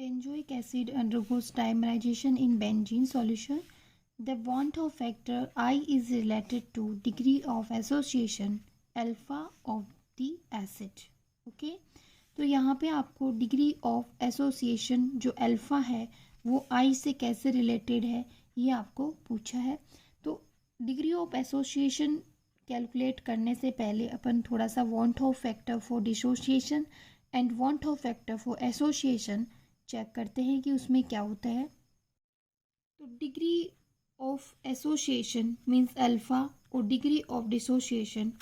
Benzoic acid undergoes dimerization in benzene solution. The Van't-Hoff factor I is related to degree of association alpha of the acid. Okay? तो यहाँ पे आपको degree of association जो alpha है वो आई से कैसे रिलेटेड है ये आपको पूछा है। तो डिग्री ऑफ एसोसिएशन कैलकुलेट करने से पहले अपन थोड़ा सा van't Hoff factor for dissociation and van't Hoff factor for association check करते हैं कि उसमें क्या होता है। तो degree of association means alpha और डिग्री ऑफ डिसोसिएशन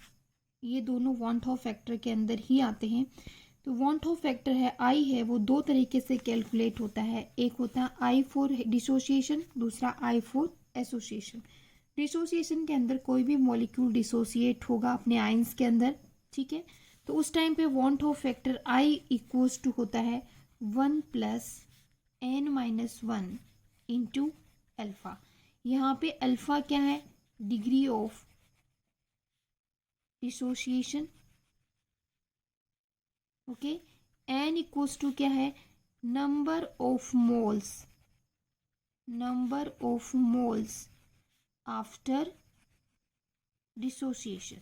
ये दोनों वांट-हॉफ फैक्टर के अंदर ही आते हैं। तो वांट-हॉफ फैक्टर है आई है वो दो तरीके से कैलकुलेट होता है। एक होता है आई फॉर डिसोसिएशन, दूसरा आई फॉर एसोसिएशन। डिसोसिएशन के अंदर कोई भी मॉलिक्यूल डिसोसिएट होगा अपने आयंस के अंदर, ठीक है। तो उस टाइम पे van't Hoff factor I equals to होता है 1 प्लस n-1 इंटू अल्फा। यहाँ पे अल्फा क्या है? Degree of dissociation, okay. n equals to क्या है? Number of moles after dissociation,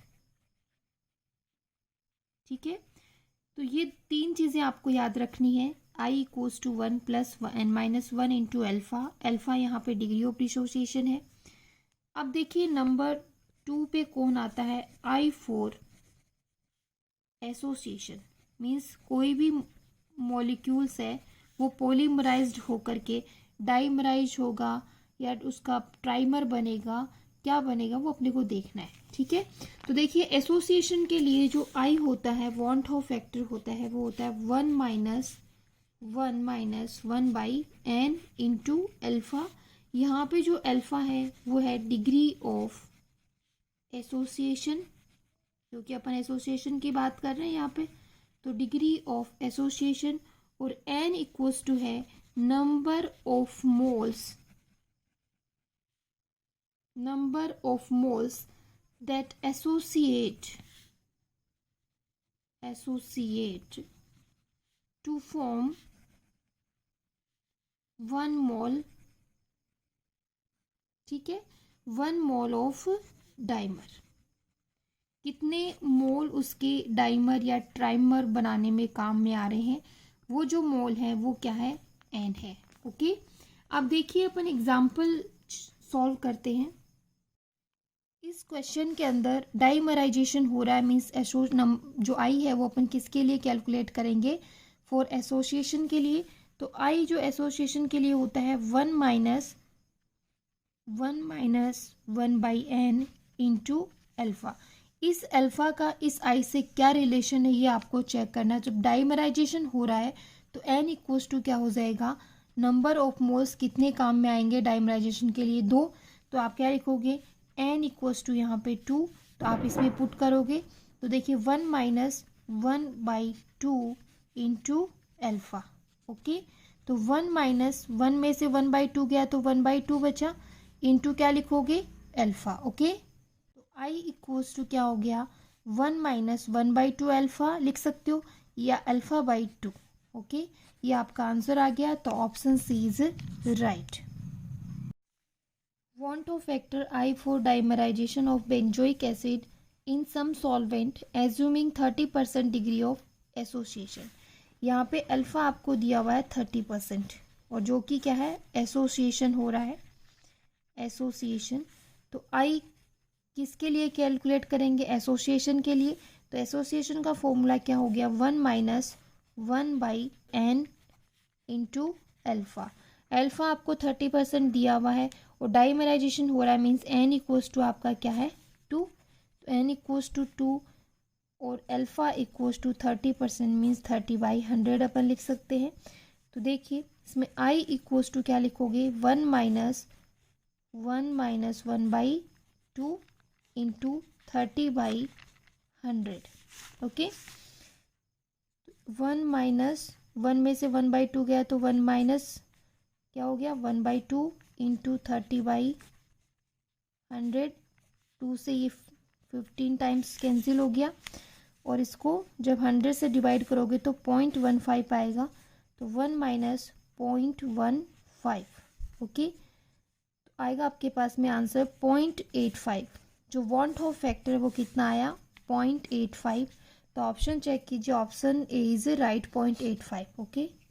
ठीक है। तो ये तीन चीजें आपको याद रखनी है। i equals to 1 plus n-1 into alpha. Alpha यहाँ पे डिग्री ऑफ डिसोसिएशन है। अब देखिए नंबर 2 पे कौन आता है? i फॉर एसोसिएशन मीन्स कोई भी मॉलिक्यूल्स है वो पॉलीमराइज्ड होकर के डाइमराइज होगा या उसका ट्राइमर बनेगा, क्या बनेगा वो अपने को देखना है, ठीक है। तो देखिए एसोसिएशन के लिए जो आई होता है वांट-हॉफ फैक्टर होता है वो होता है 1 minus 1 by N into alpha. यहाँ पे जो अल्फा है वो है डिग्री ऑफ एसोसिएशन, क्योंकि अपन एसोसिएशन की बात कर रहे हैं यहाँ पे। तो डिग्री ऑफ एसोसिएशन और n इक्वल्स टू है number of moles that associate to form 1 mole, ठीक है, 1 मोल ऑफ डाइमर। कितने मोल उसके डाइमर या ट्राइमर बनाने में काम में आ रहे हैं, वो जो मोल है वो क्या है? n है, ओके। अब देखिए अपन एग्जाम्पल सॉल्व करते हैं। इस क्वेश्चन के अंदर डाइमराइजेशन हो रहा है मीन्स जो आई है वो अपन किसके लिए कैलकुलेट करेंगे? फॉर एसोसिएशन के लिए। तो आई जो एसोसिएशन के लिए होता है 1 minus 1 by N into alpha. इस अल्फा का इस आई से क्या रिलेशन है ये आपको चेक करना है। जब डाइमराइजेशन हो रहा है तो n इक्वल्स टू क्या हो जाएगा? नंबर ऑफ मोल्स कितने काम में आएंगे डाइमराइजेशन के लिए? 2। तो आप क्या लिखोगे? n इक्वल्स टू यहाँ पे 2, तो आप इसमें पुट करोगे तो देखिए 1 minus 1 by 2 into alpha, okay. तो 1 माइनस 1 में से 1 बाई 2 गया तो 1 बाई 2 बचा, इंटू क्या लिखोगे? Alpha, okay. i equals to क्या हो गया? 1 माइनस 1 बाई 2 अल्फा लिख सकते हो या अल्फा बाई 2, ओके। ये आपका आंसर आ गया, तो option C is right. Van't Hoff factor I for dimerisation of benzoic acid in some solvent assuming 30% degree of association. यहाँ पे अल्फा आपको दिया हुआ है 30% और जो कि क्या है? एसोसिएशन हो रहा है, एसोसिएशन। तो आई किसके लिए कैलकुलेट करेंगे? एसोसिएशन के लिए। तो एसोसिएशन का फॉर्मूला क्या हो गया? 1 minus 1 by N into alpha. Alpha आपको 30% दिया हुआ है और डाइमराइजेशन हो रहा है मीन्स n इक्वल्स टू आपका क्या है? 2। तो n इक्वल्स टू 2 और alpha equals to 30% means 30 by 100 अपन लिख सकते हैं। तो देखिए इसमें i इक्वल्स टू क्या लिखोगे? 1 minus 1 by 2 into 30 by 100, okay. 1 minus 1 में से 1 बाई 2 गया तो 1 माइनस क्या हो गया? 1 बाई 2 इंटू 30 बाई 100। 2 से ये 15 टाइम्स कैंसिल हो गया और इसको जब 100 से डिवाइड करोगे तो 0.15 आएगा। तो 1 माइनस 0.15। ओके, आएगा आपके पास में आंसर 0.85। जो वांट ऑफ फैक्टर है वो कितना आया 0.85। तो ऑप्शन चेक कीजिए, option A is right 0.85। Okay.